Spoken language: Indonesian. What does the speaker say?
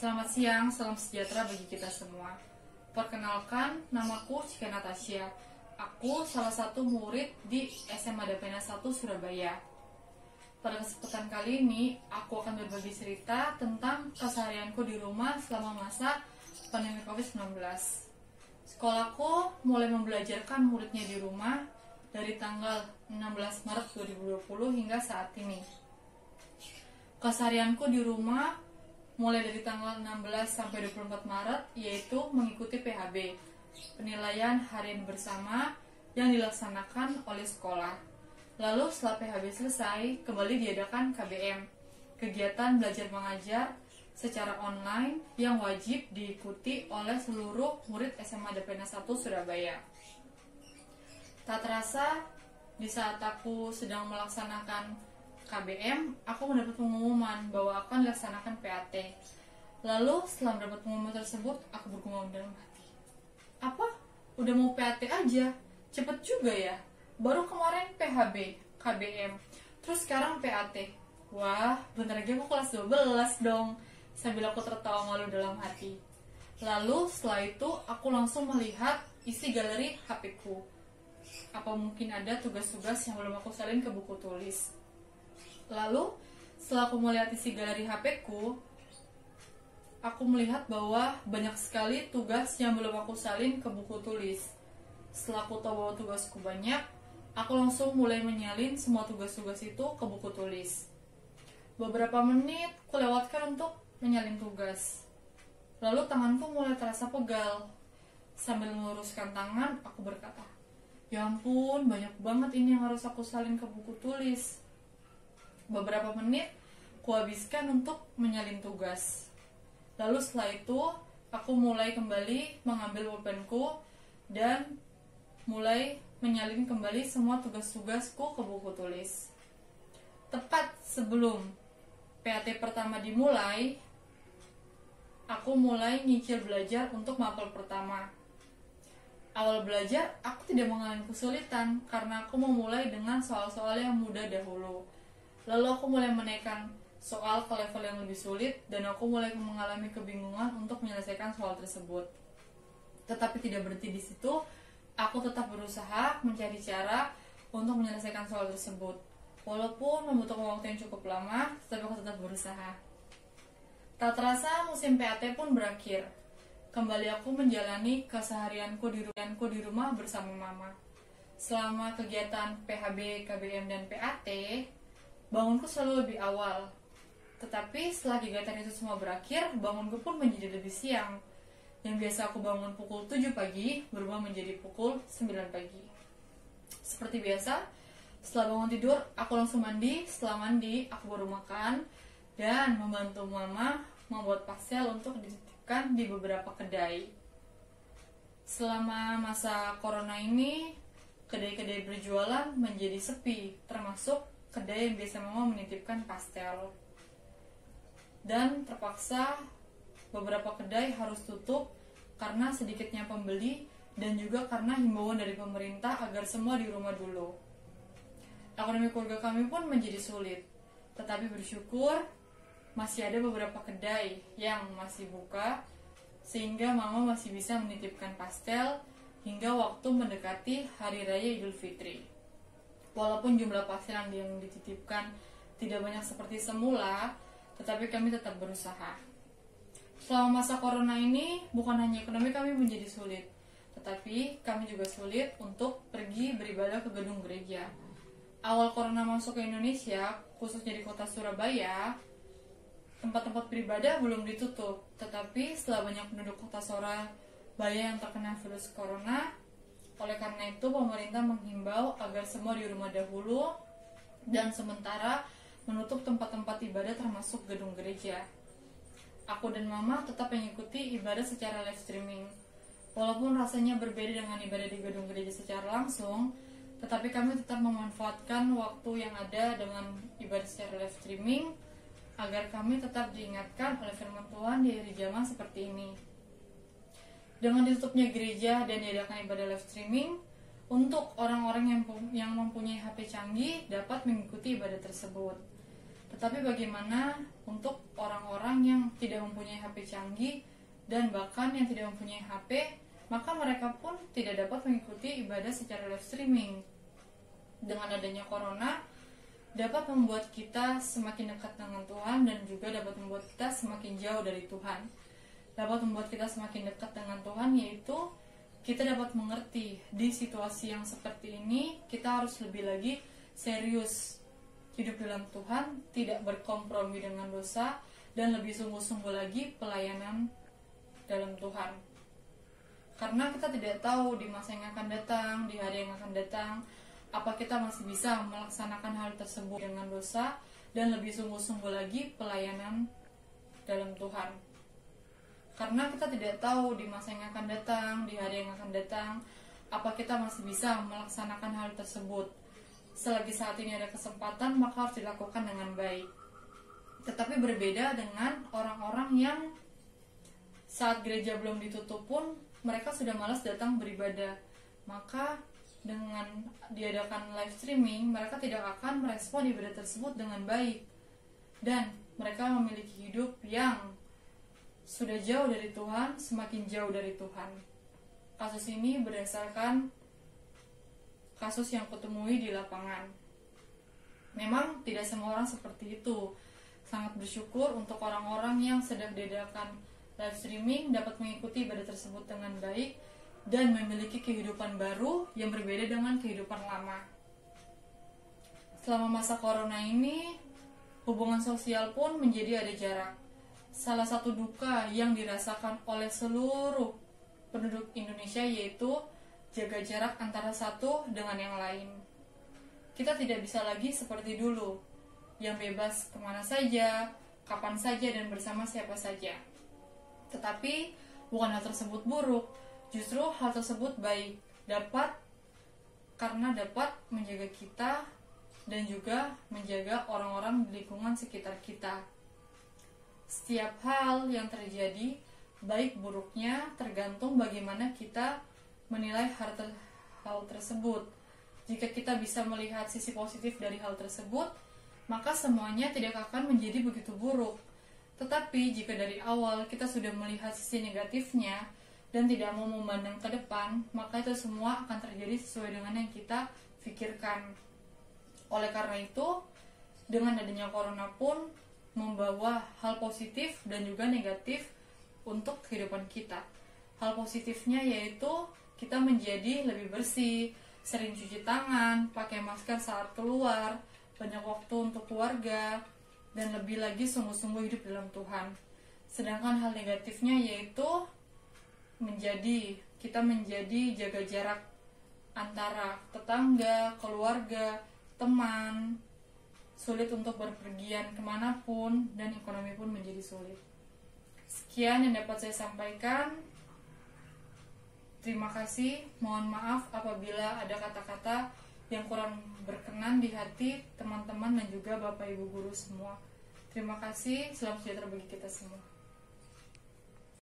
Selamat siang, salam sejahtera bagi kita semua. Perkenalkan, namaku Cika Natasha. Aku salah satu murid di SMA Dapena 1 Surabaya. Pada kesempatan kali ini, aku akan berbagi cerita tentang keseharianku di rumah selama masa pandemi COVID-19. Sekolahku mulai membelajarkan muridnya di rumah dari tanggal 16 Maret 2020 hingga saat ini. Keseharianku di rumah mulai dari tanggal 16 sampai 24 Maret yaitu mengikuti PHB, penilaian harian bersama yang dilaksanakan oleh sekolah. Lalu setelah PHB selesai, kembali diadakan KBM, kegiatan belajar mengajar secara online yang wajib diikuti oleh seluruh murid SMA Dapena 1 Surabaya. Tak terasa, di saat aku sedang melaksanakan KBM, aku mendapat pengumuman bahwa akan dilaksanakan PAT. Lalu setelah mendapat pengumuman tersebut, aku bergumam dalam hati. Apa? Udah mau PAT aja? Cepet juga ya? Baru kemarin PHB, KBM, terus sekarang PAT. Wah, bentar lagi aku kelas 12 dong, sambil aku tertawa malu dalam hati. Lalu setelah itu, aku langsung melihat isi galeri HP-ku. Apa mungkin ada tugas-tugas yang belum aku salin ke buku tulis? Lalu, setelah aku melihat isi galeri HP-ku, aku melihat bahwa banyak sekali tugas yang belum aku salin ke buku tulis. Setelah aku tahu bahwa tugasku banyak, aku langsung mulai menyalin semua tugas-tugas itu ke buku tulis. Beberapa menit aku lewatkan untuk menyalin tugas. Lalu tanganku mulai terasa pegal. Sambil meluruskan tangan, aku berkata, "Ya ampun, banyak banget ini yang harus aku salin ke buku tulis." Beberapa menit kuhabiskan untuk menyalin tugas. Lalu setelah itu aku mulai kembali mengambil pulpenku dan mulai menyalin kembali semua tugas-tugasku ke buku tulis. Tepat sebelum PAT pertama dimulai, aku mulai nyicil belajar untuk mapel pertama. Awal belajar aku tidak mengalami kesulitan karena aku memulai dengan soal-soal yang mudah dahulu. Lalu aku mulai menaikkan soal ke level yang lebih sulit dan aku mulai mengalami kebingungan untuk menyelesaikan soal tersebut. Tetapi tidak berhenti di situ, aku tetap berusaha mencari cara untuk menyelesaikan soal tersebut. Walaupun membutuhkan waktu yang cukup lama, tetapi aku tetap berusaha. Tak terasa musim PAT pun berakhir. Kembali aku menjalani keseharianku di rumah bersama mama. Selama kegiatan PHB, KBM, dan PAT, bangunku selalu lebih awal. Tetapi setelah kegiatan itu semua berakhir, bangunku pun menjadi lebih siang. Yang biasa aku bangun pukul 7 pagi, berubah menjadi pukul 9 pagi. Seperti biasa, setelah bangun tidur, aku langsung mandi. Setelah mandi, aku baru makan dan membantu mama membuat pastel untuk dititipkan di beberapa kedai. Selama masa corona ini, kedai-kedai berjualan menjadi sepi, termasuk kedai yang biasa mama menitipkan pastel. Dan terpaksa beberapa kedai harus tutup karena sedikitnya pembeli dan juga karena himbauan dari pemerintah agar semua di rumah dulu. Ekonomi keluarga kami pun menjadi sulit, tetapi bersyukur masih ada beberapa kedai yang masih buka sehingga mama masih bisa menitipkan pastel hingga waktu mendekati Hari Raya Idul Fitri. Walaupun jumlah pastel yang dititipkan tidak banyak seperti semula, tetapi kami tetap berusaha. Selama masa corona ini, bukan hanya ekonomi kami menjadi sulit, tetapi kami juga sulit untuk pergi beribadah ke gedung gereja. Awal corona masuk ke Indonesia, khususnya di kota Surabaya, tempat-tempat beribadah belum ditutup, tetapi setelah banyak penduduk kota Surabaya yang terkena virus corona, oleh karena itu pemerintah menghimbau agar semua di rumah dahulu dan sementara menutup tempat-tempat ibadah termasuk gedung gereja. Aku dan mama tetap mengikuti ibadah secara live streaming. Walaupun rasanya berbeda dengan ibadah di gedung gereja secara langsung, tetapi kami tetap memanfaatkan waktu yang ada dengan ibadah secara live streaming agar kami tetap diingatkan oleh firman Tuhan di hari zaman seperti ini. Dengan ditutupnya gereja dan diadakan ibadah live streaming, untuk orang-orang yang mempunyai HP canggih dapat mengikuti ibadah tersebut. Tetapi bagaimana untuk orang-orang yang tidak mempunyai HP canggih, dan bahkan yang tidak mempunyai HP, maka mereka pun tidak dapat mengikuti ibadah secara live streaming. Dengan adanya corona, dapat membuat kita semakin dekat dengan Tuhan dan juga dapat membuat kita semakin jauh dari Tuhan. Dapat membuat kita semakin dekat dengan Tuhan, yaitu kita dapat mengerti di situasi yang seperti ini kita harus lebih lagi serius hidup dalam Tuhan, tidak berkompromi dengan dosa, dan lebih sungguh-sungguh lagi pelayanan dalam Tuhan. Karena kita tidak tahu di masa yang akan datang, di hari yang akan datang, apa kita masih bisa melaksanakan hal tersebut dengan dosa, dan lebih sungguh-sungguh lagi pelayanan dalam Tuhan. Karena kita tidak tahu di masa yang akan datang, di hari yang akan datang, apa kita masih bisa melaksanakan hal tersebut. Selagi saat ini ada kesempatan, maka harus dilakukan dengan baik. Tetapi berbeda dengan orang-orang yang saat gereja belum ditutup pun mereka sudah malas datang beribadah. Maka dengan diadakan live streaming, mereka tidak akan merespon ibadah tersebut dengan baik. Dan mereka memiliki hidup yang sudah jauh dari Tuhan, semakin jauh dari Tuhan. Kasus ini berdasarkan kasus yang kutemui di lapangan. Memang tidak semua orang seperti itu. Sangat bersyukur untuk orang-orang yang sedang diadakan live streaming dapat mengikuti ibadah tersebut dengan baik dan memiliki kehidupan baru yang berbeda dengan kehidupan lama. Selama masa corona ini, hubungan sosial pun menjadi ada jarak. Salah satu duka yang dirasakan oleh seluruh penduduk Indonesia yaitu jaga jarak antara satu dengan yang lain. Kita tidak bisa lagi seperti dulu, yang bebas kemana saja, kapan saja, dan bersama siapa saja. Tetapi bukan hal tersebut buruk, justru hal tersebut baik, karena dapat menjaga kita dan juga menjaga orang-orang di lingkungan sekitar kita. Setiap hal yang terjadi, baik buruknya tergantung bagaimana kita menilai hal tersebut. Jika kita bisa melihat sisi positif dari hal tersebut, maka semuanya tidak akan menjadi begitu buruk. Tetapi jika dari awal kita sudah melihat sisi negatifnya dan tidak mau memandang ke depan, maka itu semua akan terjadi sesuai dengan yang kita pikirkan. Oleh karena itu, dengan adanya corona pun membawa hal positif dan juga negatif untuk kehidupan kita. Hal positifnya yaitu kita menjadi lebih bersih, sering cuci tangan, pakai masker saat keluar, banyak waktu untuk keluarga, dan lebih lagi sungguh-sungguh hidup dalam Tuhan. Sedangkan hal negatifnya yaitu kita menjadi jaga jarak antara tetangga, keluarga, teman, sulit untuk berpergian kemanapun, dan ekonomi pun menjadi sulit. Sekian yang dapat saya sampaikan. Terima kasih, mohon maaf apabila ada kata-kata yang kurang berkenan di hati teman-teman dan juga Bapak Ibu guru semua. Terima kasih, salam sejahtera bagi kita semua.